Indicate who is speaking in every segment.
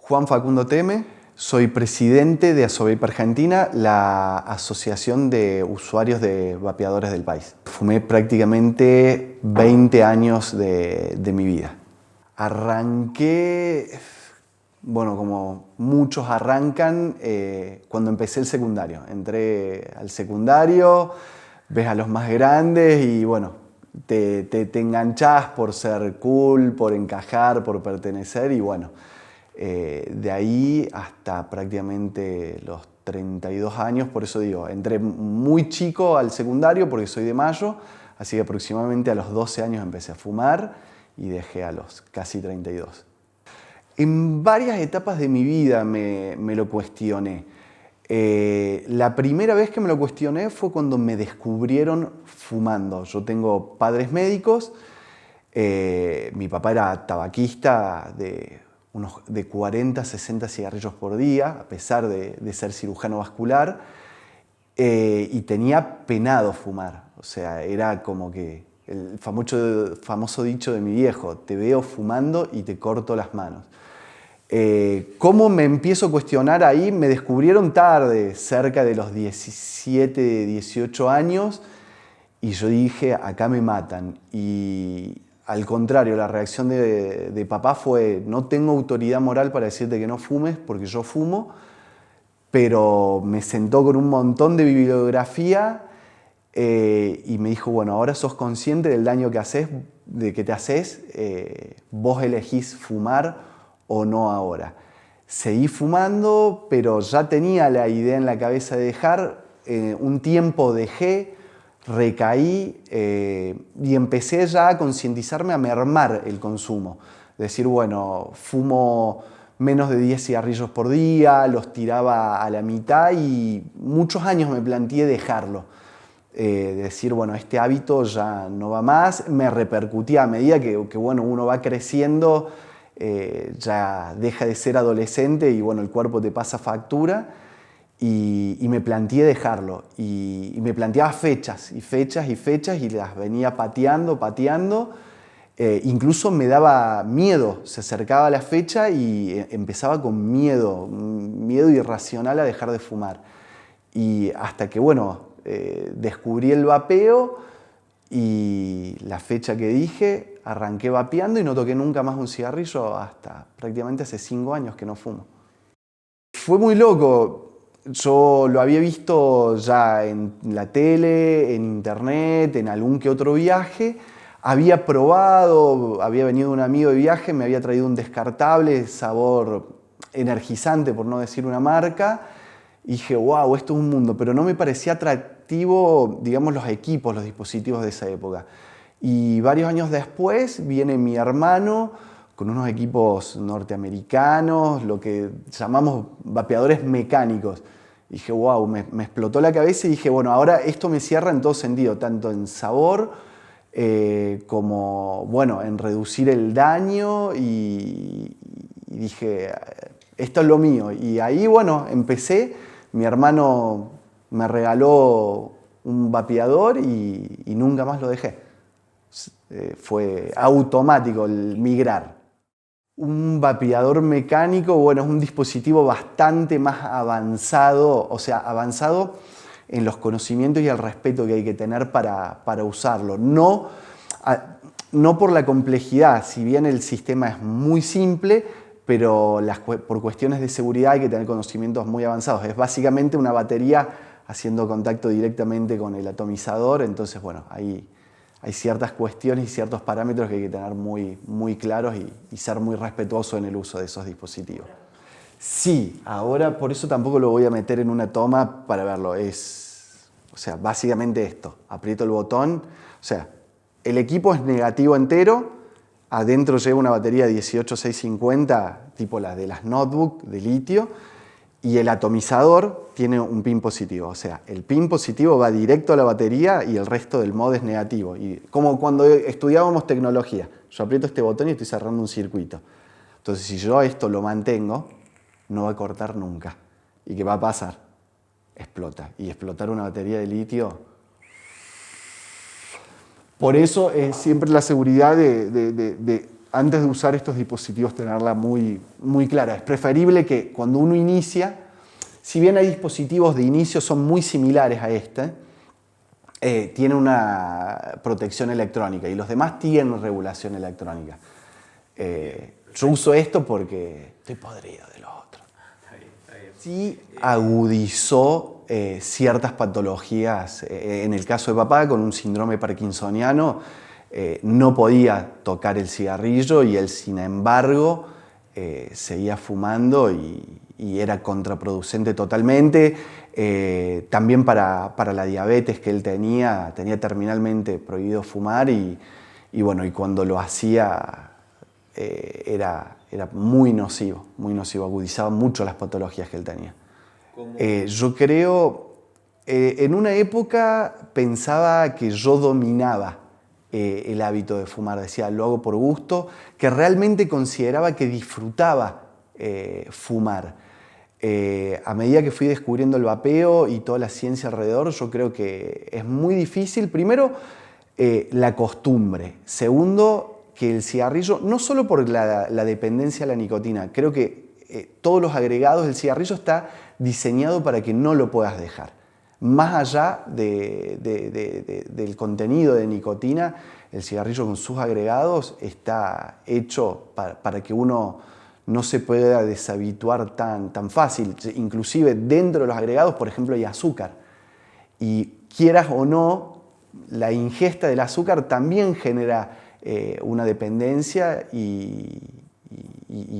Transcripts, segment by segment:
Speaker 1: Juan Facundo Teme, soy presidente de Asovape Argentina, la asociación de usuarios de vapeadores del país. Fumé prácticamente 20 años de mi vida. Arranqué, bueno, como muchos arrancan, cuando empecé el secundario. Entré al secundario, ves a los más grandes y bueno, te enganchás por ser cool, por encajar, por pertenecer y bueno, de ahí hasta prácticamente los 32 años, por eso digo, entré muy chico al secundario porque soy de Mayo, así que aproximadamente a los 12 años empecé a fumar y dejé a los casi 32. En varias etapas de mi vida me lo cuestioné. La primera vez que me lo cuestioné fue cuando me descubrieron fumando. Yo tengo padres médicos, mi papá era tabaquista de 40, 60 cigarrillos por día, a pesar de ser cirujano vascular, y tenía penado fumar. O sea, era como que el famoso dicho de mi viejo, te veo fumando y te corto las manos. ¿Cómo me empiezo a cuestionar ahí? Me descubrieron tarde, cerca de los 17, 18 años, y yo dije, acá me matan. Y al contrario, la reacción de papá fue, no tengo autoridad moral para decirte que no fumes, porque yo fumo, pero me sentó con un montón de bibliografía y me dijo, bueno, ahora sos consciente del daño que haces, de que te haces, vos elegís fumar o no ahora. Seguí fumando, pero ya tenía la idea en la cabeza de dejar, un tiempo dejé, recaí y empecé ya a concientizarme a mermar el consumo. Decir, bueno, fumo menos de 10 cigarrillos por día, los tiraba a la mitad y muchos años me planteé dejarlo. Decir, bueno, este hábito ya no va más, me repercutía a medida que bueno, uno va creciendo, ya deja de ser adolescente y bueno, el cuerpo te pasa factura. Y me planteé dejarlo. Y me planteaba fechas y fechas y fechas y las venía pateando. Incluso me daba miedo. Se acercaba la fecha y empezaba con miedo irracional a dejar de fumar. Y hasta que, bueno, descubrí el vapeo y la fecha que dije, arranqué vapeando y no toqué nunca más un cigarrillo hasta prácticamente hace 5 años que no fumo. Fue muy loco. Yo lo había visto ya en la tele, en internet, en algún que otro viaje. Había probado, había venido un amigo de viaje, me había traído un descartable, sabor energizante, por no decir una marca. Y dije, wow, esto es un mundo, pero no me parecía atractivo, digamos, los equipos, los dispositivos de esa época. Y varios años después viene mi hermano con unos equipos norteamericanos, lo que llamamos vapeadores mecánicos. Y dije, wow, me explotó la cabeza y dije, bueno, ahora esto me cierra en todo sentido, tanto en sabor como, bueno, en reducir el daño y dije, esto es lo mío. Y ahí, bueno, empecé, mi hermano me regaló un vapeador y nunca más lo dejé. Fue automático el migrar. Un vapeador mecánico, bueno, es un dispositivo bastante más avanzado, o sea, avanzado en los conocimientos y el respeto que hay que tener para usarlo. No por la complejidad, si bien el sistema es muy simple, pero por cuestiones de seguridad hay que tener conocimientos muy avanzados. Es básicamente una batería haciendo contacto directamente con el atomizador, entonces, bueno, ahí hay ciertas cuestiones y ciertos parámetros que hay que tener muy claros y ser muy respetuoso en el uso de esos dispositivos. Sí, ahora por eso tampoco lo voy a meter en una toma para verlo. O sea, básicamente esto, aprieto el botón, o sea, el equipo es negativo entero, adentro lleva una batería 18650, tipo la de las notebook de litio, y el atomizador tiene un pin positivo, o sea, el pin positivo va directo a la batería y el resto del mod es negativo. Y como cuando estudiábamos tecnología, yo aprieto este botón y estoy cerrando un circuito. Entonces, si yo esto lo mantengo, no va a cortar nunca. ¿Y qué va a pasar? Explota. Y explotar una batería de litio. Por eso es siempre la seguridad de antes de usar estos dispositivos tenerla muy, muy clara. Es preferible que cuando uno inicia, si bien hay dispositivos de inicio son muy similares a este, tiene una protección electrónica y los demás tienen regulación electrónica. Yo uso esto porque estoy podrido de los otros. Sí agudizó ciertas patologías. En el caso de papá, con un síndrome parkinsoniano, no podía tocar el cigarrillo y él, sin embargo, seguía fumando y era contraproducente totalmente. También para la diabetes que él tenía terminalmente prohibido fumar y cuando lo hacía era muy nocivo, agudizaba mucho las patologías que él tenía. Yo creo, en una época pensaba que yo dominaba el hábito de fumar, decía, lo hago por gusto, que realmente consideraba que disfrutaba fumar. A medida que fui descubriendo el vapeo y toda la ciencia alrededor, yo creo que es muy difícil, primero, la costumbre, segundo, que el cigarrillo, no solo por la dependencia a la nicotina, creo que todos los agregados del cigarrillo está diseñado para que no lo puedas dejar. Más allá del contenido de nicotina, el cigarrillo con sus agregados está hecho para que uno no se pueda deshabituar tan fácil. Inclusive dentro de los agregados, por ejemplo, hay azúcar. Y quieras o no, la ingesta del azúcar también genera una dependencia y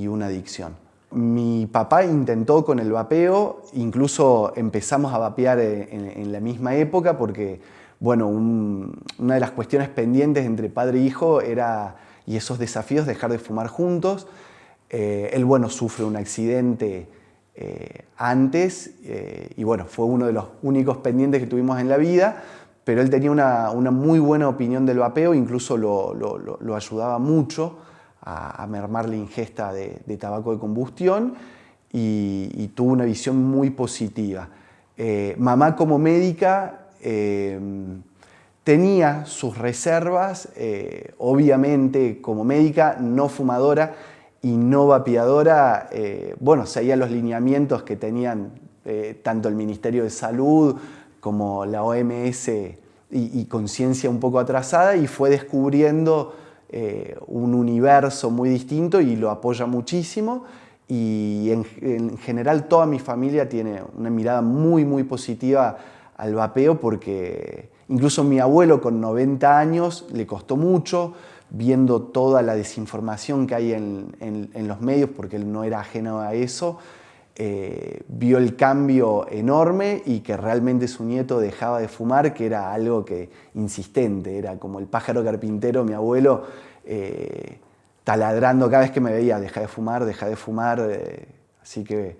Speaker 1: una adicción. Mi papá intentó con el vapeo, incluso empezamos a vapear en la misma época porque, bueno, una de las cuestiones pendientes entre padre e hijo era, y esos desafíos, dejar de fumar juntos. Él, bueno, sufre un accidente antes y, bueno, fue uno de los únicos pendientes que tuvimos en la vida, pero él tenía una muy buena opinión del vapeo, incluso lo ayudaba mucho a mermar la ingesta de tabaco de combustión y tuvo una visión muy positiva. Mamá como médica tenía sus reservas, obviamente como médica no fumadora y no vapeadora, bueno, seguía los lineamientos que tenían tanto el Ministerio de Salud como la OMS y conciencia un poco atrasada y fue descubriendo un universo muy distinto y lo apoya muchísimo y en general toda mi familia tiene una mirada muy positiva al vapeo porque incluso mi abuelo con 90 años le costó mucho viendo toda la desinformación que hay en los medios porque él no era ajeno a eso, vio el cambio enorme y que realmente su nieto dejaba de fumar, que era algo que insistente, era como el pájaro carpintero, mi abuelo taladrando cada vez que me veía, deja de fumar, así que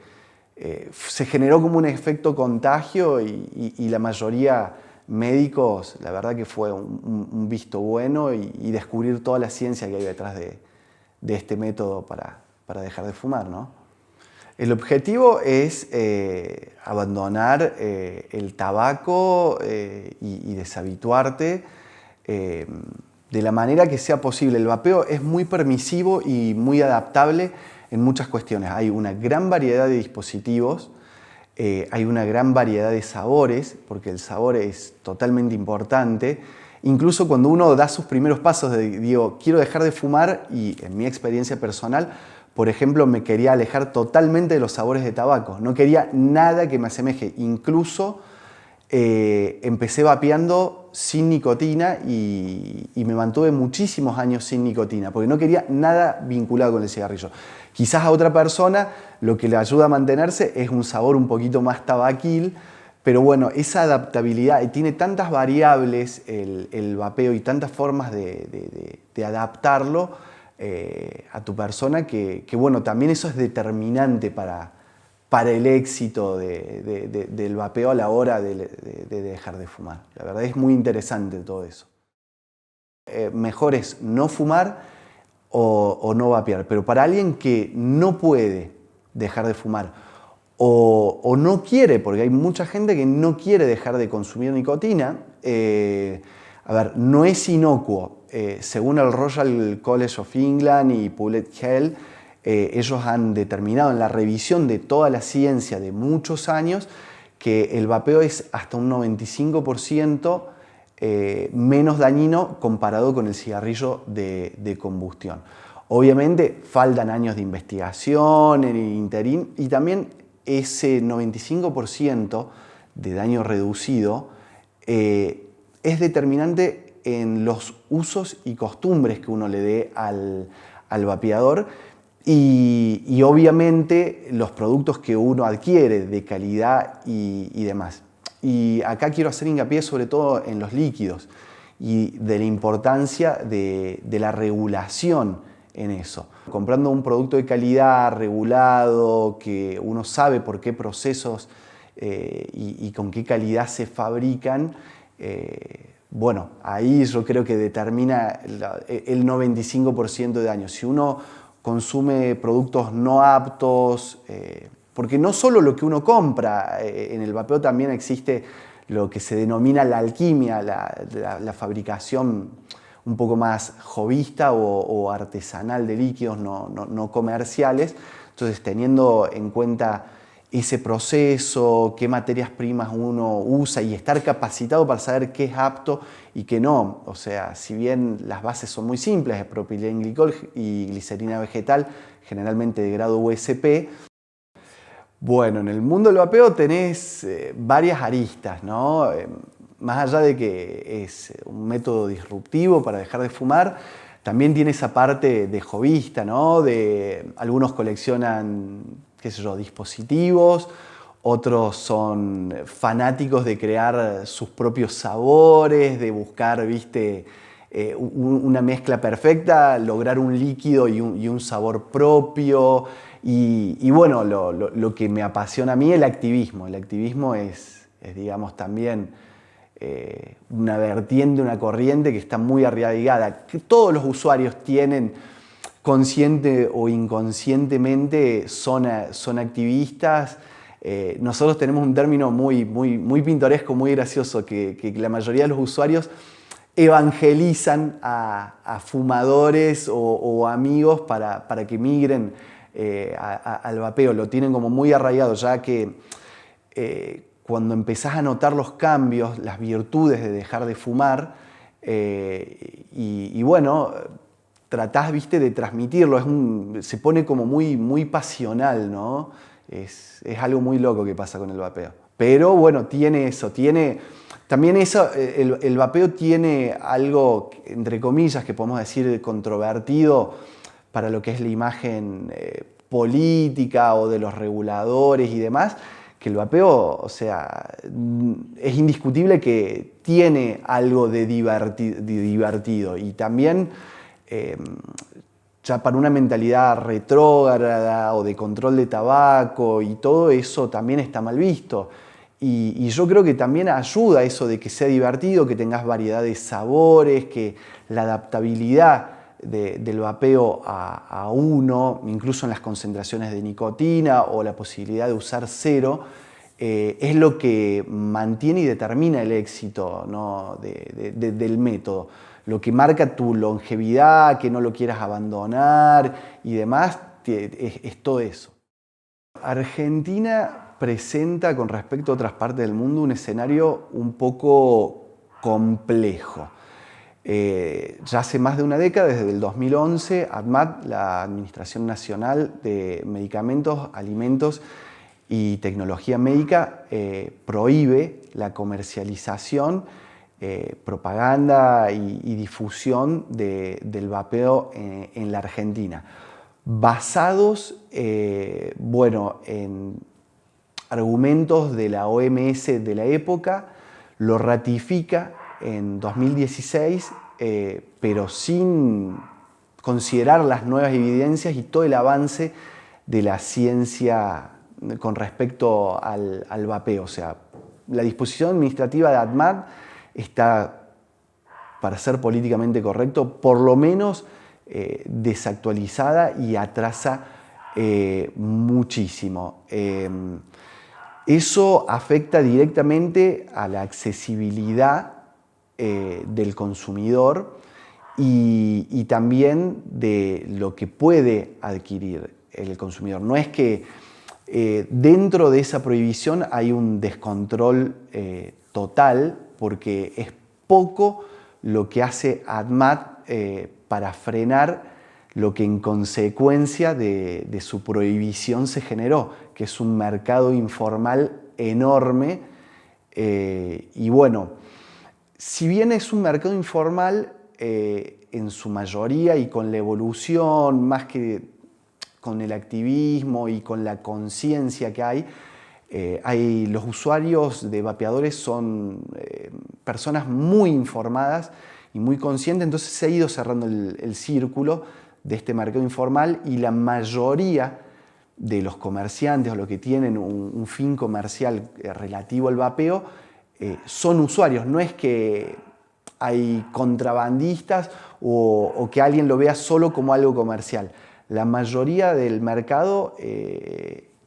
Speaker 1: se generó como un efecto contagio y la mayoría médicos, la verdad que fue un visto bueno y descubrir toda la ciencia que hay detrás de este método para dejar de fumar, ¿no? El objetivo es abandonar el tabaco y deshabituarte de la manera que sea posible. El vapeo es muy permisivo y muy adaptable en muchas cuestiones. Hay una gran variedad de dispositivos, hay una gran variedad de sabores, porque el sabor es totalmente importante. Incluso cuando uno da sus primeros pasos, digo, quiero dejar de fumar y en mi experiencia personal, por ejemplo, me quería alejar totalmente de los sabores de tabaco. No quería nada que me asemeje. Incluso empecé vapeando sin nicotina y me mantuve muchísimos años sin nicotina, porque no quería nada vinculado con el cigarrillo. Quizás a otra persona lo que le ayuda a mantenerse es un sabor un poquito más tabaquil, pero bueno, esa adaptabilidad, y tiene tantas variables el vapeo y tantas formas de adaptarlo a tu persona que bueno, también eso es determinante para el éxito del vapeo a la hora de dejar de fumar. La verdad es muy interesante todo eso. Mejor es no fumar o no vapear, pero para alguien que no puede dejar de fumar o no quiere, porque hay mucha gente que no quiere dejar de consumir nicotina, a ver, no es inocuo. según el Royal College of England y Public Health, ellos han determinado en la revisión de toda la ciencia de muchos años que el vapeo es hasta un 95% menos dañino comparado con el cigarrillo de combustión. Obviamente faltan años de investigación en el interín y también ese 95% de daño reducido es determinante en los usos y costumbres que uno le dé al vapeador y obviamente los productos que uno adquiere de calidad y demás. Y acá quiero hacer hincapié sobre todo en los líquidos y de la importancia de la regulación en eso. Comprando un producto de calidad, regulado, que uno sabe por qué procesos y con qué calidad se fabrican, bueno, ahí yo creo que determina el 95% de daño. Si uno consume productos no aptos, porque no solo lo que uno compra, en el vapeo también existe lo que se denomina la alquimia, la fabricación un poco más jovista o artesanal de líquidos no comerciales. Entonces, teniendo en cuenta ese proceso, qué materias primas uno usa y estar capacitado para saber qué es apto y qué no. O sea, si bien las bases son muy simples, es propilenglicol y glicerina vegetal, generalmente de grado USP, bueno, en el mundo del vapeo tenés varias aristas, ¿no? Más allá de que es un método disruptivo para dejar de fumar, también tiene esa parte de jovista, ¿no? Algunos coleccionan, qué sé yo, dispositivos, otros son fanáticos de crear sus propios sabores, de buscar, ¿viste? Una mezcla perfecta, lograr un líquido y un sabor propio. Y bueno, lo que me apasiona a mí es el activismo. El activismo es digamos, también una vertiente, una corriente que está muy arraigada, que todos los usuarios tienen, consciente o inconscientemente, son activistas. Nosotros tenemos un término muy pintoresco, muy gracioso, que la mayoría de los usuarios evangelizan a fumadores o amigos para que migren al vapeo. Lo tienen como muy arraigado, ya que cuando empezás a notar los cambios, las virtudes de dejar de fumar, y bueno, tratás, viste, de transmitirlo. Se pone como muy pasional, ¿no? Es algo muy loco que pasa con el vapeo. Pero bueno, tiene eso, también eso, el vapeo tiene algo, entre comillas, que podemos decir controvertido para lo que es la imagen política o de los reguladores y demás, que el vapeo, o sea, es indiscutible que tiene algo de divertido y también ya para una mentalidad retrógrada o de control de tabaco y todo eso también está mal visto. Y yo creo que también ayuda eso de que sea divertido, que tengas variedad de sabores, que la adaptabilidad del vapeo a uno, incluso en las concentraciones de nicotina o la posibilidad de usar cero, es lo que mantiene y determina el éxito, ¿no? del método. Lo que marca tu longevidad, que no lo quieras abandonar y demás, es todo eso. Argentina presenta con respecto a otras partes del mundo un escenario un poco complejo. Ya hace más de una década, desde el 2011, ADMAT, la Administración Nacional de Medicamentos, Alimentos y Tecnología Médica, prohíbe la comercialización, propaganda y difusión del vapeo en la Argentina, basados bueno, en argumentos de la OMS de la época. Lo ratifica en 2016, pero sin considerar las nuevas evidencias y todo el avance de la ciencia con respecto al vapeo. O sea, la disposición administrativa de ADMAT está, para ser políticamente correcto, por lo menos desactualizada y atrasa muchísimo. Eso afecta directamente a la accesibilidad del consumidor y también de lo que puede adquirir el consumidor. No es que dentro de esa prohibición hay un descontrol total, porque es poco lo que hace ADMAT para frenar lo que en consecuencia de su prohibición se generó, que es un mercado informal enorme. Y bueno, si bien es un mercado informal, en su mayoría y con la evolución, más que con el activismo y con la conciencia que hay, los usuarios de vapeadores son personas muy informadas y muy conscientes, entonces se ha ido cerrando el círculo de este mercado informal, y la mayoría de los comerciantes o los que tienen un fin comercial relativo al vapeo son usuarios. No es que hay contrabandistas o que alguien lo vea solo como algo comercial. La mayoría del mercado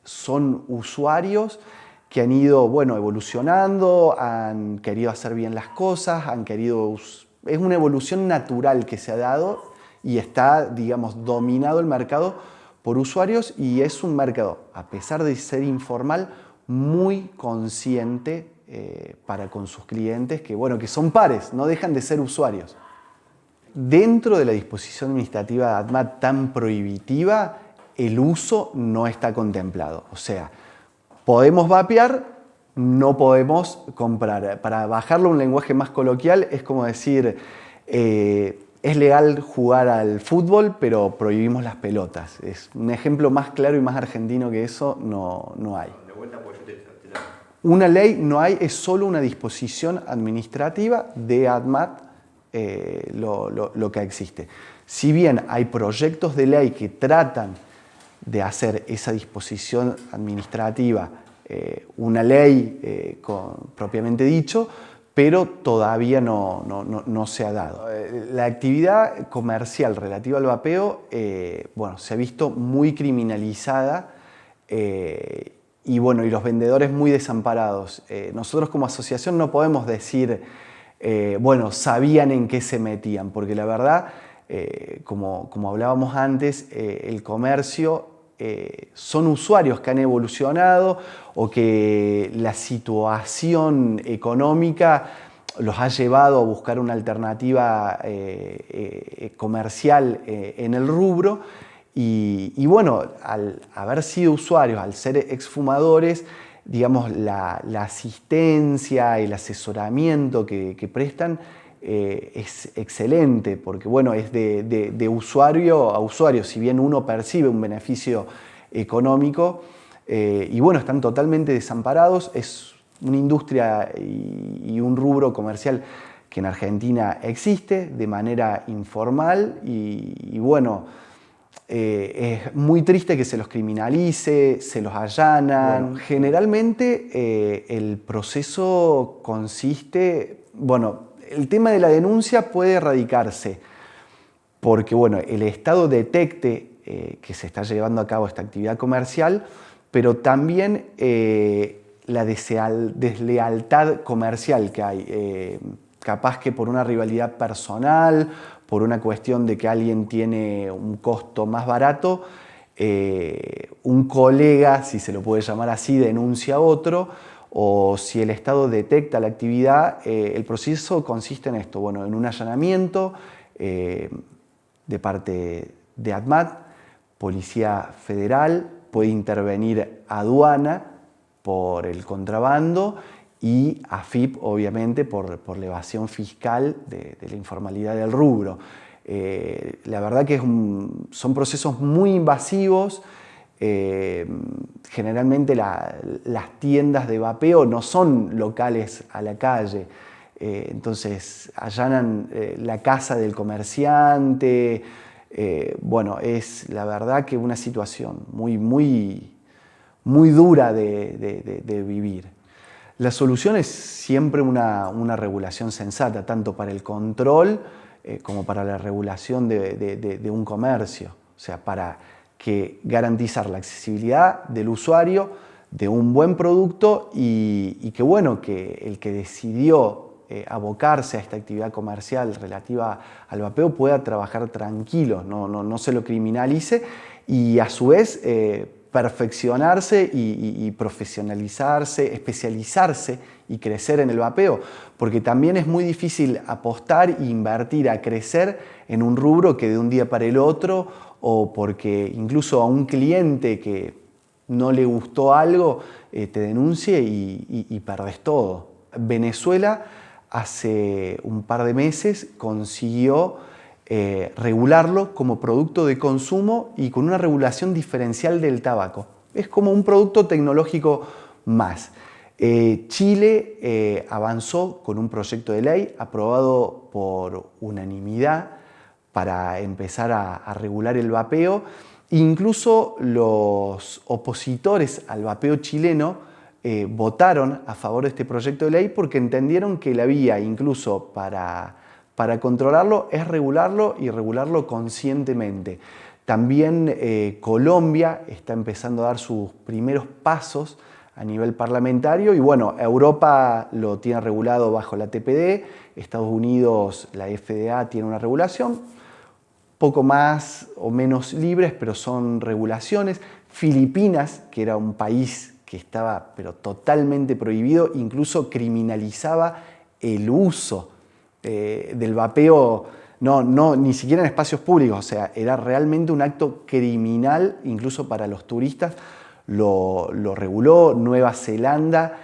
Speaker 1: son usuarios que han ido, bueno, evolucionando, han querido hacer bien las cosas, es una evolución natural que se ha dado y está, digamos, dominado el mercado por usuarios, y es un mercado, a pesar de ser informal, muy consciente para con sus clientes, que, bueno, que son pares, no dejan de ser usuarios. Dentro de la disposición administrativa de ADMAT tan prohibitiva, el uso no está contemplado. O sea, podemos vapear, no podemos comprar. Para bajarlo a un lenguaje más coloquial, es como decir, es legal jugar al fútbol, pero prohibimos las pelotas. Es un ejemplo más claro y más argentino que eso, no hay. Una ley no hay, es solo una disposición administrativa de ADMAT lo que existe. Si bien hay proyectos de ley que tratan de hacer esa disposición administrativa una ley propiamente dicho, pero todavía no se ha dado. La actividad comercial relativa al vapeo bueno, se ha visto muy criminalizada y los vendedores muy desamparados. Nosotros como asociación no podemos decir, bueno, sabían en qué se metían, porque la verdad, como hablábamos antes, el comercio son usuarios que han evolucionado o que la situación económica los ha llevado a buscar una alternativa comercial en el rubro. Y bueno, al haber sido usuarios, al ser exfumadores, digamos, la asistencia, el asesoramiento que prestan es excelente, porque bueno, es de usuario a usuario. Si bien uno percibe un beneficio económico, y bueno, están totalmente desamparados, es una industria y un rubro comercial que en Argentina existe de manera informal y bueno, es muy triste que se los criminalice, se los allanan. Bueno, generalmente el proceso consiste, bueno, el tema de la denuncia puede erradicarse porque, bueno, el Estado detecte que se está llevando a cabo esta actividad comercial, pero también la deslealtad comercial que hay, capaz que por una rivalidad personal, por una cuestión de que alguien tiene un costo más barato, un colega, si se lo puede llamar así, denuncia a otro, o si el Estado detecta la actividad, el proceso consiste en esto, bueno, en un allanamiento de parte de ADMAT, Policía Federal, puede intervenir aduana por el contrabando y AFIP, obviamente, por la evasión fiscal de la informalidad del rubro. La verdad que son procesos muy invasivos. Generalmente las tiendas de vapeo no son locales a la calle, entonces allanan la casa del comerciante. Bueno, es la verdad que una situación muy dura de vivir. La solución es siempre una regulación sensata, tanto para el control como para la regulación de un comercio. O sea, para garantizar la accesibilidad del usuario de un buen producto y que, bueno, que el que decidió abocarse a esta actividad comercial relativa al vapeo pueda trabajar tranquilo, no se lo criminalice y a su vez perfeccionarse y profesionalizarse, especializarse y crecer en el vapeo, porque también es muy difícil apostar e invertir a crecer en un rubro que de un día para el otro, o porque incluso a un cliente que no le gustó algo te denuncie y perdés todo. Venezuela hace un par de meses consiguió regularlo como producto de consumo y con una regulación diferencial del tabaco. Es como un producto tecnológico más. Chile avanzó con un proyecto de ley aprobado por unanimidad para empezar a regular el vapeo. Incluso los opositores al vapeo chileno votaron a favor de este proyecto de ley porque entendieron que la vía incluso para controlarlo es regularlo y regularlo conscientemente. También Colombia está empezando a dar sus primeros pasos a nivel parlamentario y bueno, Europa lo tiene regulado bajo la TPD, Estados Unidos, la FDA tiene una regulación, poco más o menos libres, pero son regulaciones. Filipinas, que era un país que estaba pero totalmente prohibido, incluso criminalizaba el uso del vapeo, ni siquiera en espacios públicos, o sea, era realmente un acto criminal, incluso para los turistas, lo reguló. Nueva Zelanda,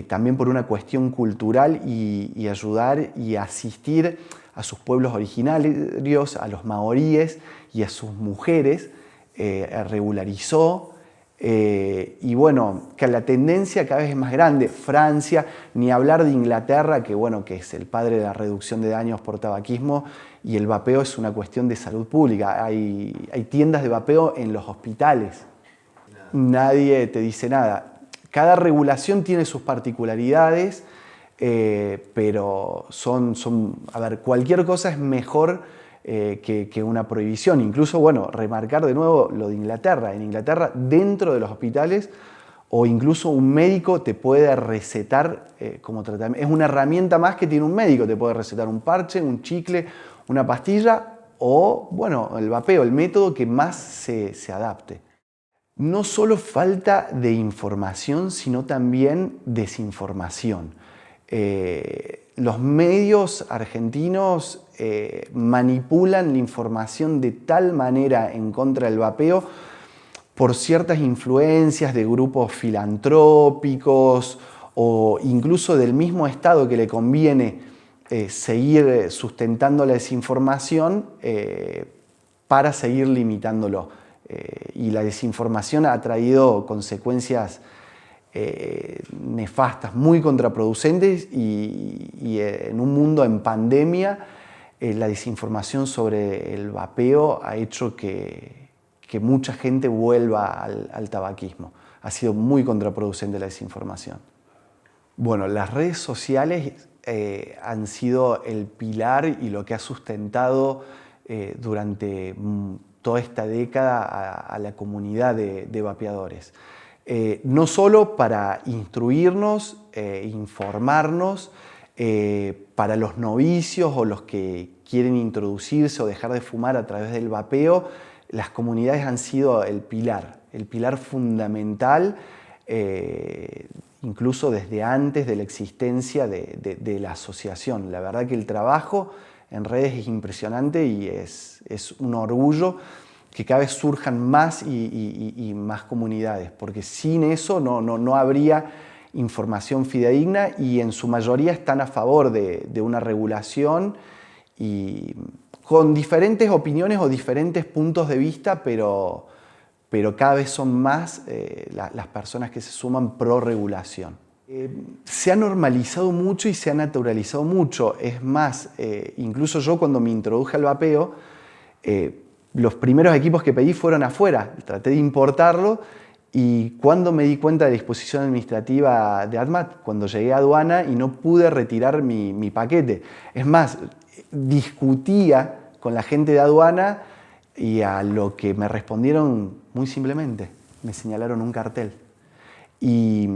Speaker 1: también por una cuestión cultural y ayudar y asistir a sus pueblos originarios, a los maoríes y a sus mujeres, regularizó. Y bueno, que la tendencia cada vez es más grande. Francia, ni hablar de Inglaterra, que bueno, que es el padre de la reducción de daños por tabaquismo, y el vapeo es una cuestión de salud pública. Hay tiendas de vapeo en los hospitales. Nadie te dice nada. Cada regulación tiene sus particularidades, pero a ver, cualquier cosa es mejor que una prohibición. Incluso, bueno, remarcar de nuevo lo de Inglaterra. En Inglaterra, dentro de los hospitales, o incluso un médico te puede recetar como tratamiento. Es una herramienta más que tiene un médico. Te puede recetar un parche, un chicle, una pastilla o, bueno, el vapeo, el método que más se adapte. No solo falta de información, sino también desinformación. Los medios argentinos manipulan la información de tal manera en contra del vapeo por ciertas influencias de grupos filantrópicos o incluso del mismo Estado que le conviene seguir sustentando la desinformación para seguir limitándolo. Y la desinformación ha traído consecuencias nefastas, muy contraproducentes y en un mundo en pandemia la desinformación sobre el vapeo ha hecho que mucha gente vuelva al tabaquismo. Ha sido muy contraproducente la desinformación. Bueno, las redes sociales han sido el pilar y lo que ha sustentado durante toda esta década a la comunidad de vapeadores. No solo para instruirnos, informarnos, para los novicios o los que quieren introducirse o dejar de fumar a través del vapeo, las comunidades han sido el pilar fundamental, incluso desde antes de la existencia de la asociación. La verdad que el trabajo en redes es impresionante y es un orgullo que cada vez surjan más y más comunidades, porque sin eso no habría información fidedigna y en su mayoría están a favor de una regulación y con diferentes opiniones o diferentes puntos de vista, pero cada vez son más las personas que se suman pro regulación. Se ha normalizado mucho y se ha naturalizado mucho. Es más, incluso yo cuando me introduje al vapeo, los primeros equipos que pedí fueron afuera. Traté de importarlo y cuando me di cuenta de la disposición administrativa de ADMAT, cuando llegué a aduana y no pude retirar mi paquete. Es más, discutía con la gente de aduana y a lo que me respondieron muy simplemente, me señalaron un cartel. Y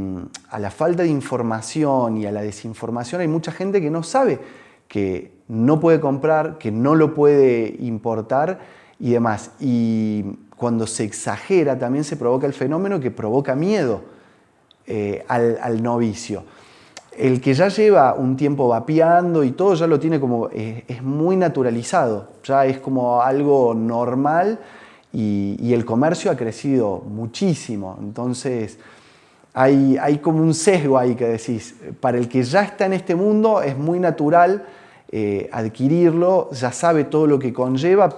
Speaker 1: a la falta de información y a la desinformación hay mucha gente que no sabe que no puede comprar, que no lo puede importar y demás. Y cuando se exagera también se provoca el fenómeno que provoca miedo al novicio. El que ya lleva un tiempo vapeando y todo ya lo tiene como, es muy naturalizado, ya es como algo normal y el comercio ha crecido muchísimo. Entonces hay como un sesgo ahí que decís, para el que ya está en este mundo es muy natural adquirirlo, ya sabe todo lo que conlleva,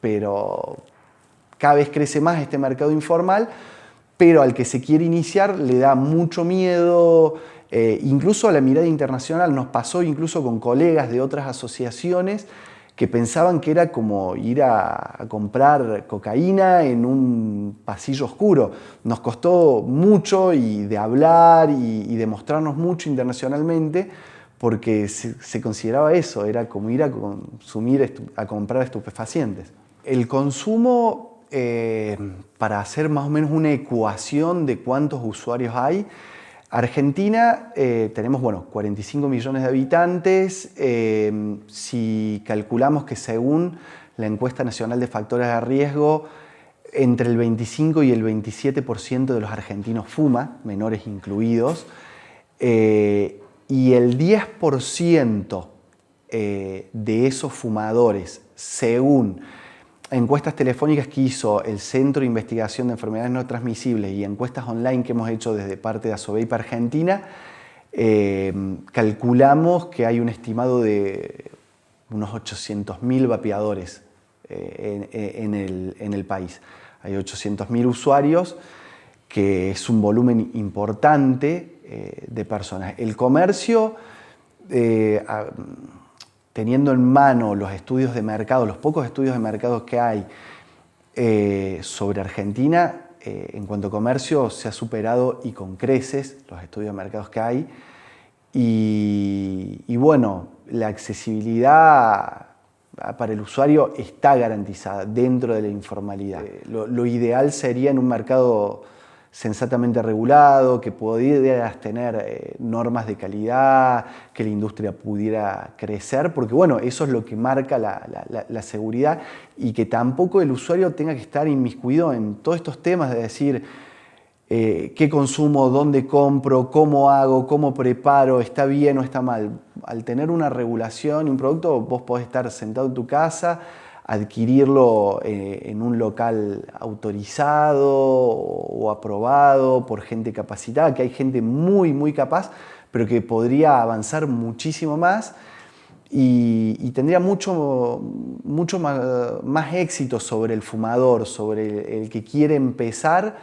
Speaker 1: pero cada vez crece más este mercado informal, pero al que se quiere iniciar le da mucho miedo, incluso a la mirada internacional. Nos pasó incluso con colegas de otras asociaciones que pensaban que era como ir a comprar cocaína en un pasillo oscuro. Nos costó mucho y de hablar y demostrarnos mucho internacionalmente, porque se consideraba eso, era como ir a consumir, a comprar estupefacientes. El consumo, para hacer más o menos una ecuación de cuántos usuarios hay, Argentina tenemos 45 millones de habitantes. Si calculamos que según la encuesta nacional de factores de riesgo, entre el 25 y el 27% de los argentinos fuma, menores incluidos, y el 10% de esos fumadores, según encuestas telefónicas que hizo el Centro de Investigación de Enfermedades No Transmisibles y encuestas online que hemos hecho desde parte de Asobeip Argentina, calculamos que hay un estimado de unos 800.000 vapeadores en el país. Hay 800.000 usuarios, que es un volumen importante de personas. El comercio, teniendo en mano los estudios de mercado, los pocos estudios de mercado que hay sobre Argentina, en cuanto a comercio se ha superado y con creces los estudios de mercados que hay. Y bueno, la accesibilidad para el usuario está garantizada dentro de la informalidad. Lo ideal sería en un mercado sensatamente regulado, que pudieras tener normas de calidad, que la industria pudiera crecer, porque bueno, eso es lo que marca la seguridad, y que tampoco el usuario tenga que estar inmiscuido en todos estos temas de decir qué consumo, dónde compro, cómo hago, cómo preparo, está bien o está mal. Al tener una regulación y un producto, vos podés estar sentado en tu casa, adquirirlo en un local autorizado o aprobado por gente capacitada, que hay gente muy, muy capaz, pero que podría avanzar muchísimo más y tendría mucho más éxito sobre el fumador, sobre el que quiere empezar,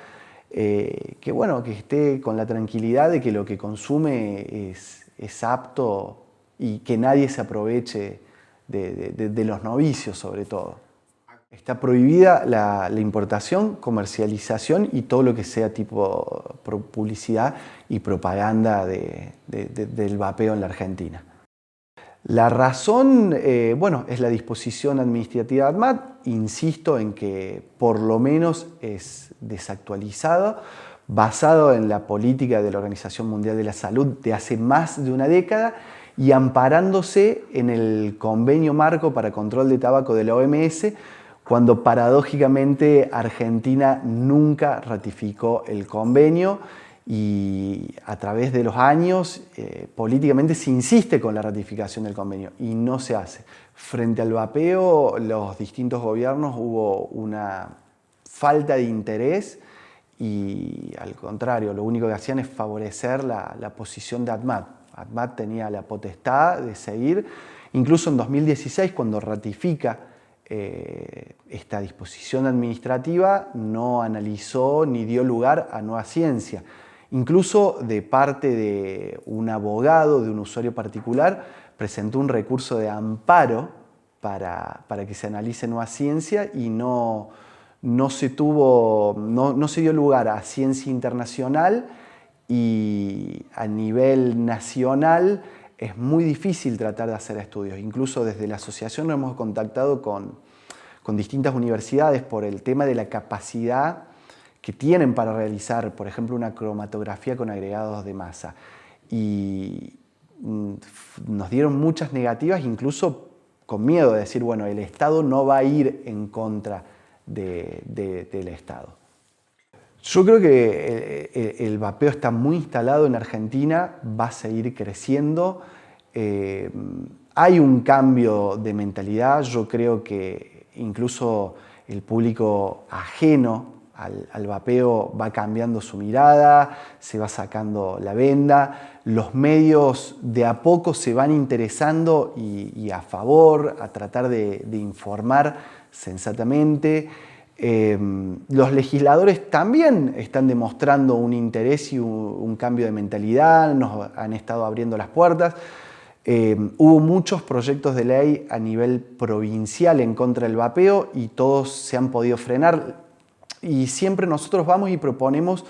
Speaker 1: que bueno, que esté con la tranquilidad de que lo que consume es apto y que nadie se aproveche de los novicios sobre todo. Está prohibida la importación, comercialización y todo lo que sea tipo publicidad y propaganda del vapeo en la Argentina. La razón, bueno, es la disposición administrativa de ADMAT. Insisto en que por lo menos es desactualizado, basado en la política de la Organización Mundial de la Salud de hace más de una década y amparándose en el convenio marco para control de tabaco de la OMS, cuando paradójicamente Argentina nunca ratificó el convenio y a través de los años políticamente se insiste con la ratificación del convenio y no se hace. Frente al vapeo, los distintos gobiernos hubo una falta de interés y al contrario, lo único que hacían es favorecer la posición de ADMAT. ADMAT tenía la potestad de seguir, incluso en 2016 cuando ratifica esta disposición administrativa no analizó ni dio lugar a nueva ciencia. Incluso de parte de un abogado, de un usuario particular, presentó un recurso de amparo para que se analice nueva ciencia y no se dio lugar a ciencia internacional, y a nivel nacional es muy difícil tratar de hacer estudios. Incluso desde la asociación nos hemos contactado con distintas universidades por el tema de la capacidad que tienen para realizar, por ejemplo, una cromatografía con agregados de masa. Y nos dieron muchas negativas, incluso con miedo de decir, bueno, el Estado no va a ir en contra del Estado. Yo creo que el vapeo está muy instalado en Argentina, va a seguir creciendo. Hay un cambio de mentalidad, yo creo que incluso el público ajeno al vapeo va cambiando su mirada, se va sacando la venda, los medios de a poco se van interesando y a favor, a tratar de informar sensatamente. Los legisladores también están demostrando un interés y un cambio de mentalidad, nos han estado abriendo las puertas. Hubo muchos proyectos de ley a nivel provincial en contra del vapeo y todos se han podido frenar. Y siempre nosotros vamos y proponemos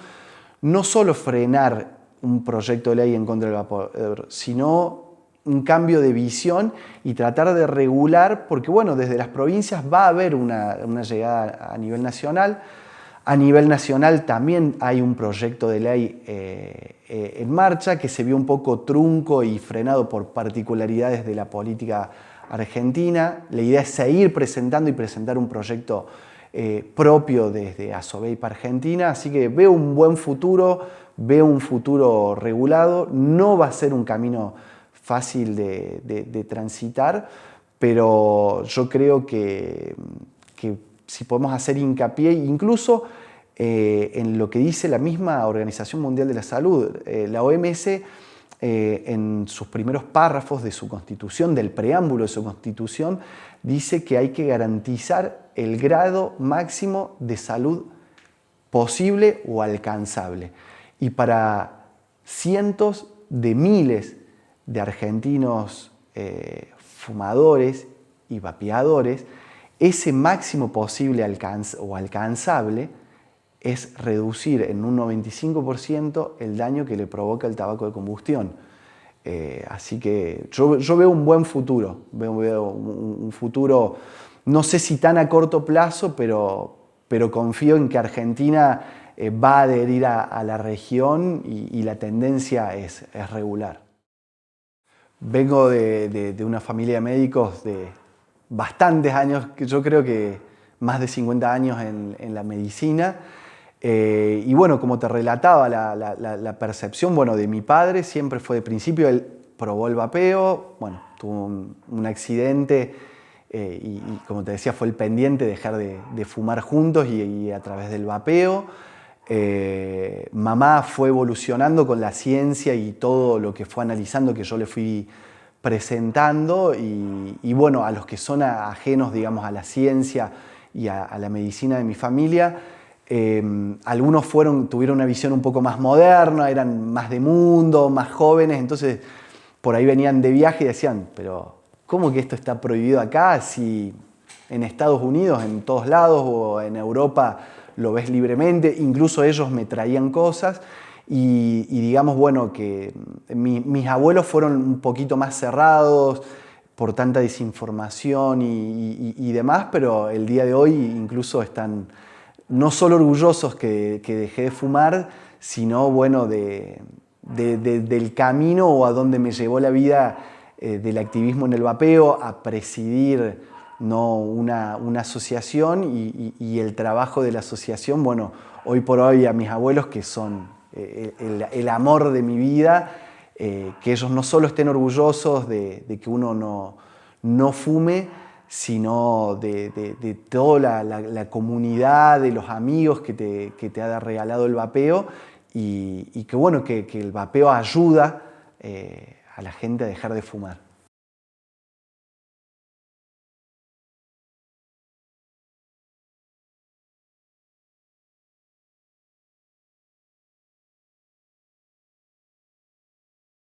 Speaker 1: no solo frenar un proyecto de ley en contra del vapeo, sino un cambio de visión y tratar de regular, porque bueno, desde las provincias va a haber una llegada a nivel nacional. A nivel nacional también hay un proyecto de ley en marcha que se vio un poco trunco y frenado por particularidades de la política argentina. La idea es seguir presentando y presentar un proyecto propio desde ASOVEIP Argentina, así que veo un buen futuro, veo un futuro regulado. No va a ser un camino fácil de transitar, pero yo creo que si podemos hacer hincapié incluso en lo que dice la misma Organización Mundial de la Salud, la OMS en sus primeros párrafos de su constitución, del preámbulo de su constitución, dice que hay que garantizar el grado máximo de salud posible o alcanzable. Y para cientos de miles de argentinos fumadores y vapeadores, ese máximo posible o alcanzable es reducir en un 95% el daño que le provoca el tabaco de combustión. Así que yo veo un buen futuro, veo un futuro, no sé si tan a corto plazo, pero confío en que Argentina va a adherir a la región y la tendencia es regular. Vengo de una familia de médicos de bastantes años, yo creo que más de 50 años en la medicina. Y bueno, como te relataba, la percepción de mi padre siempre fue de principio, él probó el vapeo, bueno, tuvo un accidente y como te decía, fue el pendiente dejar de fumar juntos y a través del vapeo. Mamá fue evolucionando con la ciencia y todo lo que fue analizando que yo le fui presentando y bueno, a los que son ajenos, digamos, a la ciencia y a la medicina de mi familia, algunos tuvieron una visión un poco más moderna, eran más de mundo, más jóvenes, entonces por ahí venían de viaje y decían, pero ¿cómo que esto está prohibido acá si en Estados Unidos, en todos lados o en Europa lo ves libremente? Incluso ellos me traían cosas y digamos, bueno, que mis abuelos fueron un poquito más cerrados por tanta desinformación y demás, pero el día de hoy incluso están no solo orgullosos que dejé de fumar, sino bueno, del camino o a donde me llevó la vida del activismo en el vapeo, a presidir una asociación y el trabajo de la asociación, bueno, hoy por hoy a mis abuelos que son el amor de mi vida, que ellos no solo estén orgullosos de que uno no fume, sino de toda la comunidad, de los amigos que te ha regalado el vapeo y que bueno, que el vapeo ayuda a la gente a dejar de fumar.